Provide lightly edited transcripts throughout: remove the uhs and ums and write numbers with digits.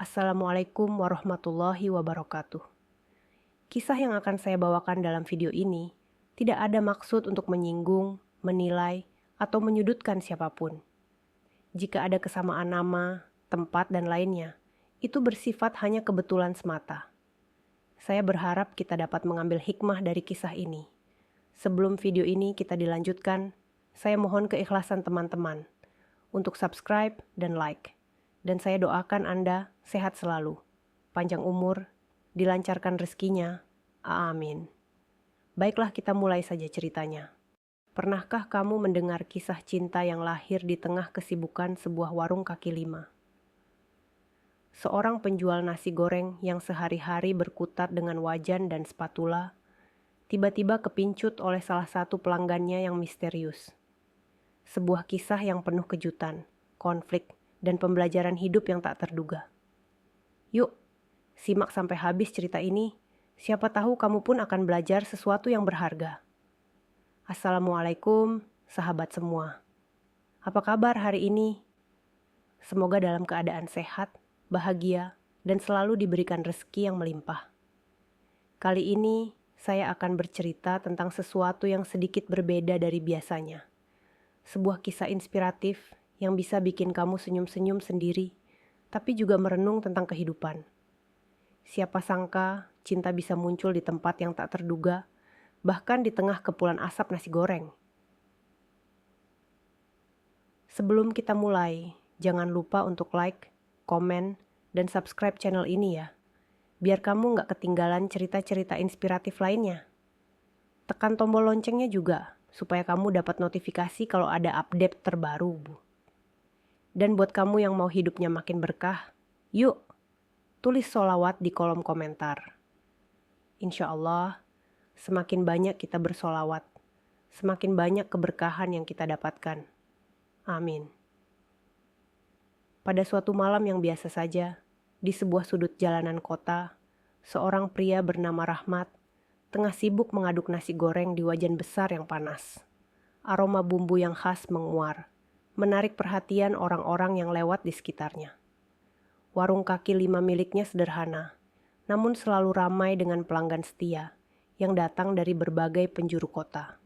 Assalamualaikum warahmatullahi wabarakatuh. Kisah yang akan saya bawakan dalam video ini tidak ada maksud untuk menyinggung, menilai, atau menyudutkan siapapun. Jika ada kesamaan nama, tempat, dan lainnya, itu bersifat hanya kebetulan semata. Saya berharap kita dapat mengambil hikmah dari kisah ini. Sebelum video ini kita dilanjutkan, saya mohon keikhlasan teman-teman untuk subscribe dan like. Dan saya doakan Anda sehat selalu, panjang umur, dilancarkan rezekinya. Amin. Baiklah, kita mulai saja ceritanya. Pernahkah kamu mendengar kisah cinta yang lahir di tengah kesibukan sebuah warung kaki lima? Seorang penjual nasi goreng yang sehari-hari berkutat dengan wajan dan spatula, tiba-tiba kepincut oleh salah satu pelanggannya yang misterius. Sebuah kisah yang penuh kejutan, konflik, dan pembelajaran hidup yang tak terduga. Yuk, simak sampai habis cerita ini. Siapa tahu kamu pun akan belajar sesuatu yang berharga. Assalamualaikum, sahabat semua. Apa kabar hari ini? Semoga dalam keadaan sehat, bahagia, dan selalu diberikan rezeki yang melimpah. Kali ini, saya akan bercerita tentang sesuatu yang sedikit berbeda dari biasanya. Sebuah kisah inspiratif yang bisa bikin kamu senyum-senyum sendiri, tapi juga merenung tentang kehidupan. Siapa sangka cinta bisa muncul di tempat yang tak terduga, bahkan di tengah kepulan asap nasi goreng. Sebelum kita mulai, jangan lupa untuk like, komen, dan subscribe channel ini ya, biar kamu nggak ketinggalan cerita-cerita inspiratif lainnya. Tekan tombol loncengnya juga, supaya kamu dapat notifikasi kalau ada update terbaru, Bu. Dan buat kamu yang mau hidupnya makin berkah, yuk tulis sholawat di kolom komentar. Insya Allah, semakin banyak kita bersolawat, semakin banyak keberkahan yang kita dapatkan. Amin. Pada suatu malam yang biasa saja, di sebuah sudut jalanan kota, seorang pria bernama Rahmat tengah sibuk mengaduk nasi goreng di wajan besar yang panas. Aroma bumbu yang khas menguar, menarik perhatian orang-orang yang lewat di sekitarnya. Warung kaki lima miliknya sederhana, namun selalu ramai dengan pelanggan setia yang datang dari berbagai penjuru kota.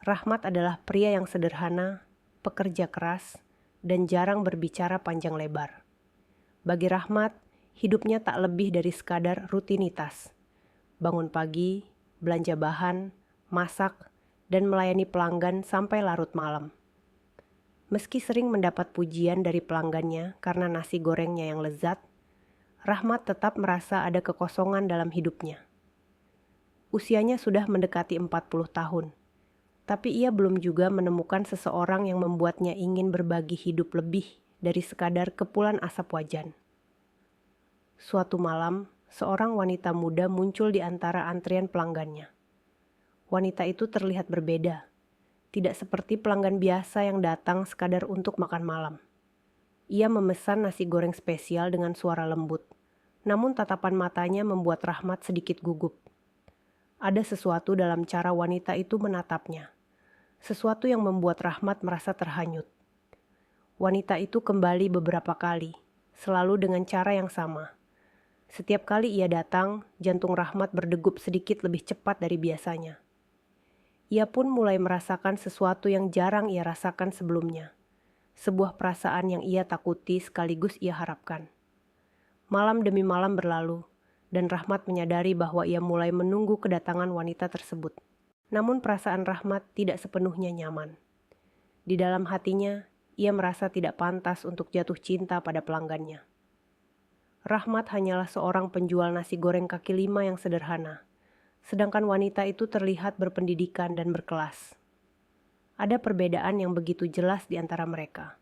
Rahmat adalah pria yang sederhana, pekerja keras, dan jarang berbicara panjang lebar. Bagi Rahmat, hidupnya tak lebih dari sekadar rutinitas. Bangun pagi, belanja bahan, masak, dan melayani pelanggan sampai larut malam. Meski sering mendapat pujian dari pelanggannya karena nasi gorengnya yang lezat, Rahmat tetap merasa ada kekosongan dalam hidupnya. Usianya sudah mendekati 40 tahun, tapi ia belum juga menemukan seseorang yang membuatnya ingin berbagi hidup lebih dari sekadar kepulan asap wajan. Suatu malam, seorang wanita muda muncul di antara antrian pelanggannya. Wanita itu terlihat berbeda. Tidak seperti pelanggan biasa yang datang sekadar untuk makan malam. Ia memesan nasi goreng spesial dengan suara lembut, namun tatapan matanya membuat Rahmat sedikit gugup. Ada sesuatu dalam cara wanita itu menatapnya, sesuatu yang membuat Rahmat merasa terhanyut. Wanita itu kembali beberapa kali, selalu dengan cara yang sama. Setiap kali ia datang, jantung Rahmat berdegup sedikit lebih cepat dari biasanya. Ia pun mulai merasakan sesuatu yang jarang ia rasakan sebelumnya. Sebuah perasaan yang ia takuti sekaligus ia harapkan. Malam demi malam berlalu, dan Rahmat menyadari bahwa ia mulai menunggu kedatangan wanita tersebut. Namun perasaan Rahmat tidak sepenuhnya nyaman. Di dalam hatinya, ia merasa tidak pantas untuk jatuh cinta pada pelanggannya. Rahmat hanyalah seorang penjual nasi goreng kaki lima yang sederhana. Sedangkan wanita itu terlihat berpendidikan dan berkelas. Ada perbedaan yang begitu jelas di antara mereka.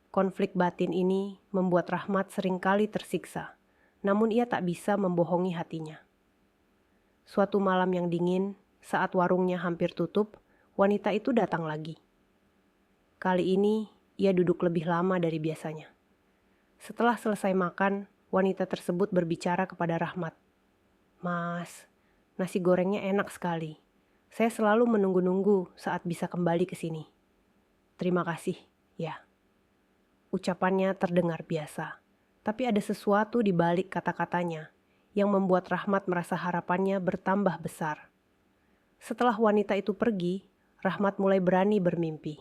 Konflik batin ini membuat Rahmat seringkali tersiksa, namun ia tak bisa membohongi hatinya. Suatu malam yang dingin, saat warungnya hampir tutup, wanita itu datang lagi. Kali ini, ia duduk lebih lama dari biasanya. Setelah selesai makan, wanita tersebut berbicara kepada Rahmat. "Mas, nasi gorengnya enak sekali. Saya selalu menunggu-nunggu saat bisa kembali ke sini." "Terima kasih, ya." Ucapannya terdengar biasa, Tapi ada sesuatu di balik kata-katanya yang membuat Rahmat merasa harapannya bertambah besar. Setelah wanita itu pergi, Rahmat mulai berani bermimpi.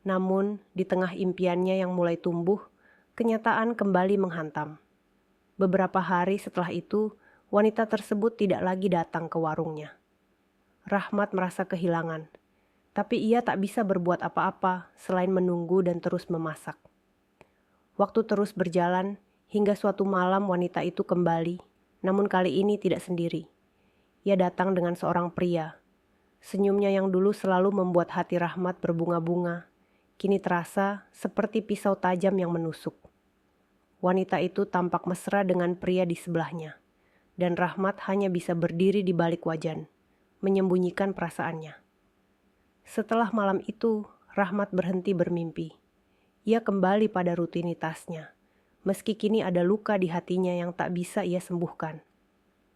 Namun, di tengah impiannya yang mulai tumbuh, kenyataan kembali menghantam. Beberapa hari setelah itu, wanita tersebut tidak lagi datang ke warungnya. Rahmat merasa kehilangan, tapi ia tak bisa berbuat apa-apa selain menunggu dan terus memasak. Waktu terus berjalan, hingga suatu malam wanita itu kembali, namun kali ini tidak sendiri. Ia datang dengan seorang pria. Senyumnya yang dulu selalu membuat hati Rahmat berbunga-bunga, kini terasa seperti pisau tajam yang menusuk. Wanita itu tampak mesra dengan pria di sebelahnya, dan Rahmat hanya bisa berdiri di balik wajan, menyembunyikan perasaannya. Setelah malam itu, Rahmat berhenti bermimpi. Ia kembali pada rutinitasnya, meski kini ada luka di hatinya yang tak bisa ia sembuhkan.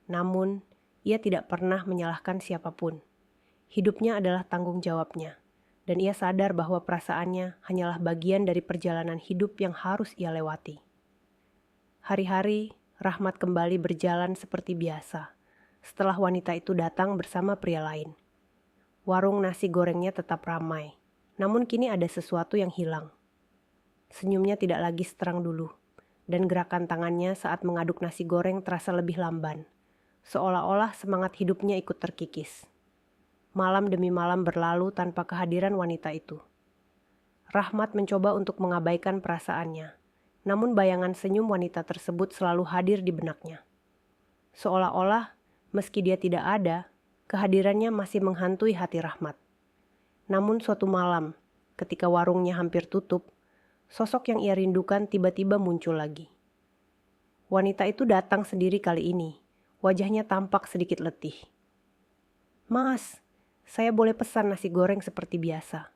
Namun, ia tidak pernah menyalahkan siapapun. Hidupnya adalah tanggung jawabnya, dan ia sadar bahwa perasaannya hanyalah bagian dari perjalanan hidup yang harus ia lewati. Hari-hari, Rahmat kembali berjalan seperti biasa, setelah wanita itu datang bersama pria lain. Warung nasi gorengnya tetap ramai, namun kini ada sesuatu yang hilang. Senyumnya tidak lagi seterang dulu, dan gerakan tangannya saat mengaduk nasi goreng terasa lebih lamban, seolah-olah semangat hidupnya ikut terkikis. Malam demi malam berlalu tanpa kehadiran wanita itu. Rahmat mencoba untuk mengabaikan perasaannya, namun bayangan senyum wanita tersebut selalu hadir di benaknya. Seolah-olah, meski dia tidak ada, kehadirannya masih menghantui hati Rahmat. Namun suatu malam, ketika warungnya hampir tutup, sosok yang ia rindukan tiba-tiba muncul lagi. Wanita itu datang sendiri kali ini, wajahnya tampak sedikit letih. "Mas, saya boleh pesan nasi goreng seperti biasa."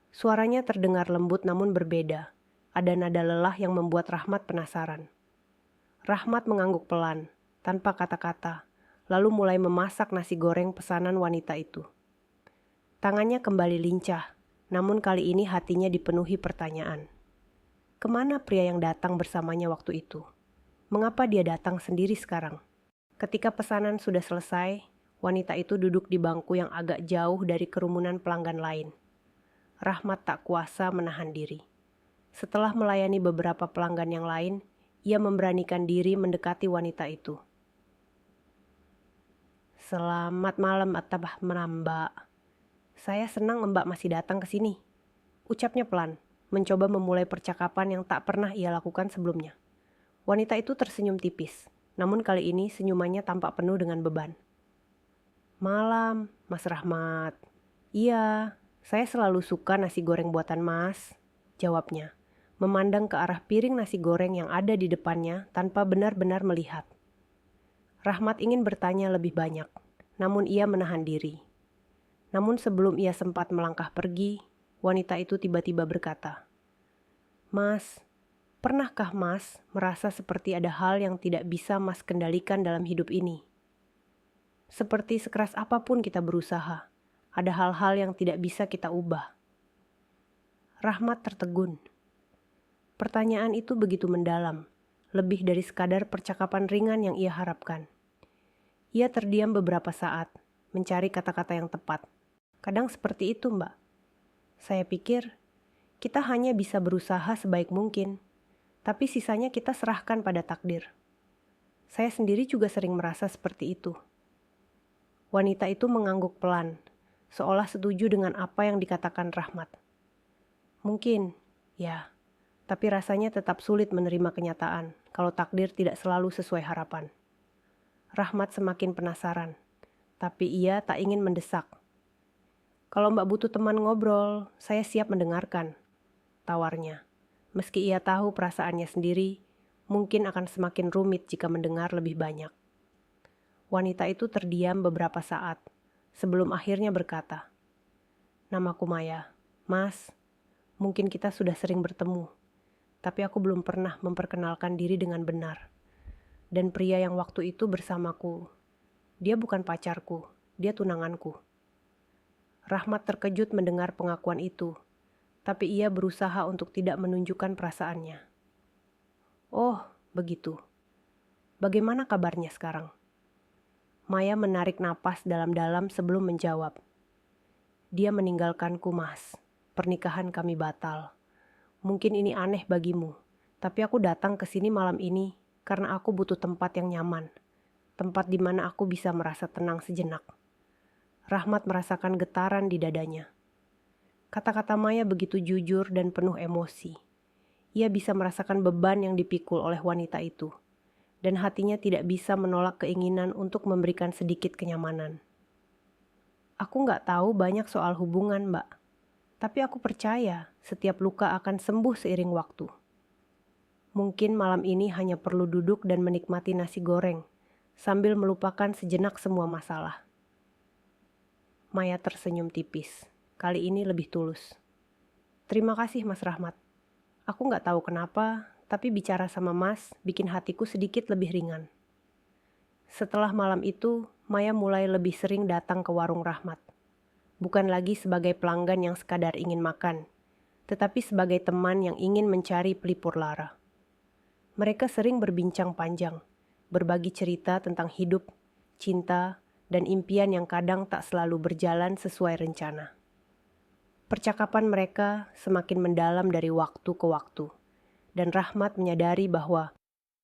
Suaranya terdengar lembut namun berbeda. Ada nada lelah yang membuat Rahmat penasaran. Rahmat mengangguk pelan, tanpa kata-kata, lalu mulai memasak nasi goreng pesanan wanita itu. Tangannya kembali lincah, namun kali ini hatinya dipenuhi pertanyaan. Kemana pria yang datang bersamanya waktu itu? Mengapa dia datang sendiri sekarang? Ketika pesanan sudah selesai, wanita itu duduk di bangku yang agak jauh dari kerumunan pelanggan lain. Rahmat tak kuasa menahan diri. Setelah melayani beberapa pelanggan yang lain, ia memberanikan diri mendekati wanita itu. "Selamat malam, Mbak. Saya senang Mbak masih datang ke sini," ucapnya pelan, mencoba memulai percakapan yang tak pernah ia lakukan sebelumnya. Wanita itu tersenyum tipis, namun kali ini senyumannya tampak penuh dengan beban. "Malam, Mas Rahmat." "Iya, saya selalu suka nasi goreng buatan Mas," jawabnya, memandang ke arah piring nasi goreng yang ada di depannya tanpa benar-benar melihat. Rahmat ingin bertanya lebih banyak, namun ia menahan diri. Namun sebelum ia sempat melangkah pergi, wanita itu tiba-tiba berkata, "Mas, pernahkah Mas merasa seperti ada hal yang tidak bisa Mas kendalikan dalam hidup ini? Seperti sekeras apapun kita berusaha, ada hal-hal yang tidak bisa kita ubah." Rahmat tertegun. Pertanyaan itu begitu mendalam, lebih dari sekadar percakapan ringan yang ia harapkan. Ia terdiam beberapa saat, mencari kata-kata yang tepat. "Kadang seperti itu, Mbak. Saya pikir kita hanya bisa berusaha sebaik mungkin, tapi sisanya kita serahkan pada takdir. Saya sendiri juga sering merasa seperti itu." Wanita itu mengangguk pelan, seolah setuju dengan apa yang dikatakan Rahmat. "Mungkin, ya. Tapi rasanya tetap sulit menerima kenyataan kalau takdir tidak selalu sesuai harapan." Rahmat semakin penasaran, tapi ia tak ingin mendesak. "Kalau Mbak butuh teman ngobrol, saya siap mendengarkan," tawarnya. Meski ia tahu perasaannya sendiri, mungkin akan semakin rumit jika mendengar lebih banyak. Wanita itu terdiam beberapa saat, sebelum akhirnya berkata, "Namaku Maya. Mas, mungkin kita sudah sering bertemu, tapi aku belum pernah memperkenalkan diri dengan benar. Dan pria yang waktu itu bersamaku, dia bukan pacarku, dia tunanganku." Rahmat terkejut mendengar pengakuan itu, tapi ia berusaha untuk tidak menunjukkan perasaannya. Oh, begitu. Bagaimana kabarnya sekarang? Maya menarik napas dalam-dalam sebelum menjawab. Dia meninggalkanku, Mas. Pernikahan kami batal. Mungkin ini aneh bagimu, tapi aku datang ke sini malam ini karena aku butuh tempat yang nyaman. Tempat di mana aku bisa merasa tenang sejenak. Rahmat merasakan getaran di dadanya. Kata-kata Maya begitu jujur dan penuh emosi. Ia bisa merasakan beban yang dipikul oleh wanita itu, dan hatinya tidak bisa menolak keinginan untuk memberikan sedikit kenyamanan. Aku nggak tahu banyak soal hubungan, Mbak. Tapi aku percaya setiap luka akan sembuh seiring waktu. Mungkin malam ini hanya perlu duduk dan menikmati nasi goreng, sambil melupakan sejenak semua masalah. Maya tersenyum tipis, kali ini lebih tulus. Terima kasih, Mas Rahmat. Aku nggak tahu kenapa, tapi bicara sama Mas bikin hatiku sedikit lebih ringan. Setelah malam itu, Maya mulai lebih sering datang ke warung Rahmat. Bukan lagi sebagai pelanggan yang sekadar ingin makan, tetapi sebagai teman yang ingin mencari pelipur lara. Mereka sering berbincang panjang, berbagi cerita tentang hidup, cinta, dan impian yang kadang tak selalu berjalan sesuai rencana. Percakapan mereka semakin mendalam dari waktu ke waktu, dan Rahmat menyadari bahwa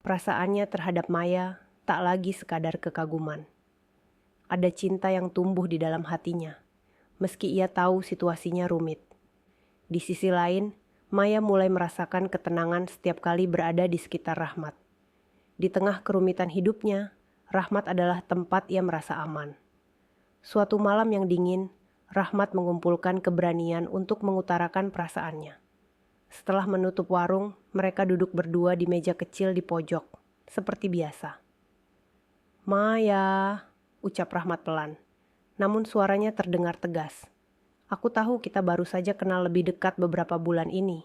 perasaannya terhadap Maya tak lagi sekadar kekaguman. Ada cinta yang tumbuh di dalam hatinya, meski ia tahu situasinya rumit. Di sisi lain, Maya mulai merasakan ketenangan setiap kali berada di sekitar Rahmat. Di tengah kerumitan hidupnya, Rahmat adalah tempat ia merasa aman. Suatu malam yang dingin, Rahmat mengumpulkan keberanian untuk mengutarakan perasaannya. Setelah menutup warung, mereka duduk berdua di meja kecil di pojok, seperti biasa. "Maya," ucap Rahmat pelan, namun suaranya terdengar tegas. "Aku tahu kita baru saja kenal lebih dekat beberapa bulan ini,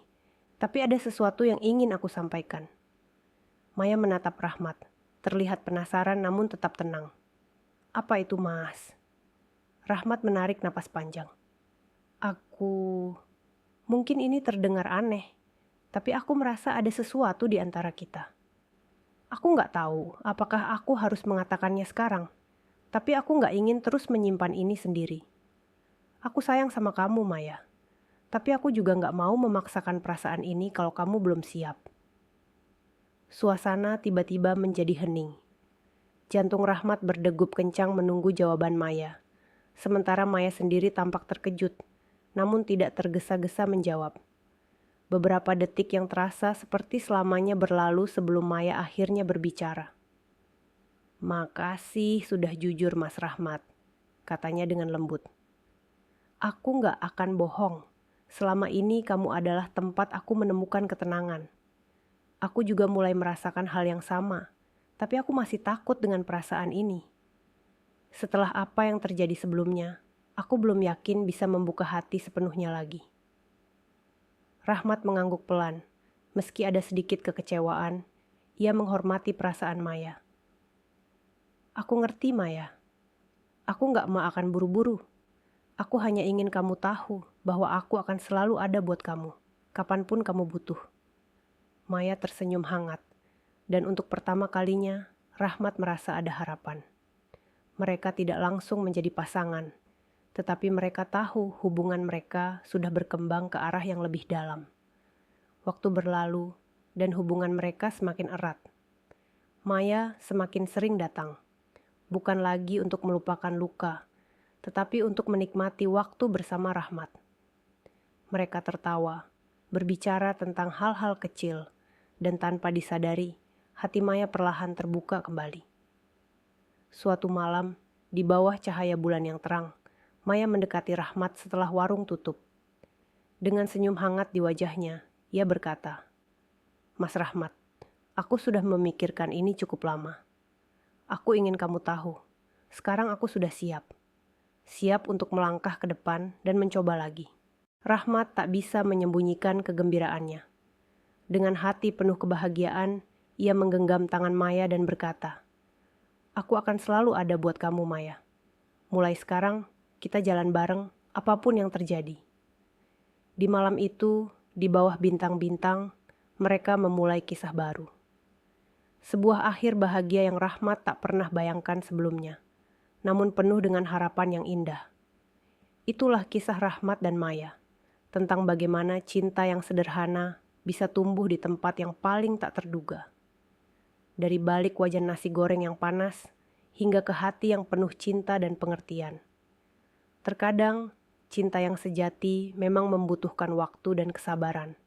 tapi ada sesuatu yang ingin aku sampaikan." Maya menatap Rahmat, terlihat penasaran namun tetap tenang. "Apa itu, Mas?" Rahmat menarik napas panjang. Mungkin ini terdengar aneh, tapi aku merasa ada sesuatu di antara kita. Aku nggak tahu apakah aku harus mengatakannya sekarang, tapi aku nggak ingin terus menyimpan ini sendiri. Aku sayang sama kamu, Maya, tapi aku juga nggak mau memaksakan perasaan ini kalau kamu belum siap. Suasana tiba-tiba menjadi hening. Jantung Rahmat berdegup kencang menunggu jawaban Maya. Sementara Maya sendiri tampak terkejut, namun tidak tergesa-gesa menjawab. Beberapa detik yang terasa seperti selamanya berlalu sebelum Maya akhirnya berbicara. "Makasih sudah jujur, Mas Rahmat," katanya dengan lembut. "Aku gak akan bohong. Selama ini kamu adalah tempat aku menemukan ketenangan. Aku juga mulai merasakan hal yang sama, tapi aku masih takut dengan perasaan ini. Setelah apa yang terjadi sebelumnya, aku belum yakin bisa membuka hati sepenuhnya lagi." Rahmat mengangguk pelan. Meski ada sedikit kekecewaan, ia menghormati perasaan Maya. "Aku ngerti, Maya. Aku gak mau akan buru-buru. Aku hanya ingin kamu tahu bahwa aku akan selalu ada buat kamu, kapanpun kamu butuh." Maya tersenyum hangat, dan untuk pertama kalinya, Rahmat merasa ada harapan. Mereka tidak langsung menjadi pasangan, tetapi mereka tahu hubungan mereka sudah berkembang ke arah yang lebih dalam. Waktu berlalu, dan hubungan mereka semakin erat. Maya semakin sering datang, bukan lagi untuk melupakan luka, tetapi untuk menikmati waktu bersama Rahmat. Mereka tertawa, berbicara tentang hal-hal kecil, dan tanpa disadari, hati Maya perlahan terbuka kembali. Suatu malam, di bawah cahaya bulan yang terang, Maya mendekati Rahmat setelah warung tutup. Dengan senyum hangat di wajahnya, ia berkata, "Mas Rahmat, aku sudah memikirkan ini cukup lama. Aku ingin kamu tahu, sekarang aku sudah siap. Siap untuk melangkah ke depan dan mencoba lagi." Rahmat tak bisa menyembunyikan kegembiraannya. Dengan hati penuh kebahagiaan, ia menggenggam tangan Maya dan berkata, "Aku akan selalu ada buat kamu, Maya. Mulai sekarang, kita jalan bareng apapun yang terjadi." Di malam itu, di bawah bintang-bintang, mereka memulai kisah baru. Sebuah akhir bahagia yang Rahmat tak pernah bayangkan sebelumnya, namun penuh dengan harapan yang indah. Itulah kisah Rahmat dan Maya, tentang bagaimana cinta yang sederhana bisa tumbuh di tempat yang paling tak terduga. Dari balik wajan nasi goreng yang panas, hingga ke hati yang penuh cinta dan pengertian. Terkadang, cinta yang sejati memang membutuhkan waktu dan kesabaran.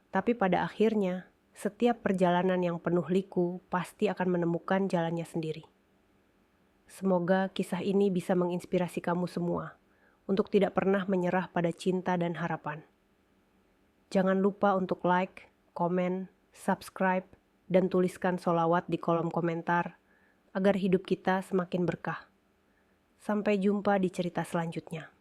Tapi pada akhirnya, setiap perjalanan yang penuh liku pasti akan menemukan jalannya sendiri. Semoga kisah ini bisa menginspirasi kamu semua untuk tidak pernah menyerah pada cinta dan harapan. Jangan lupa untuk like, komen, subscribe, dan tuliskan sholawat di kolom komentar agar hidup kita semakin berkah. Sampai jumpa di cerita selanjutnya.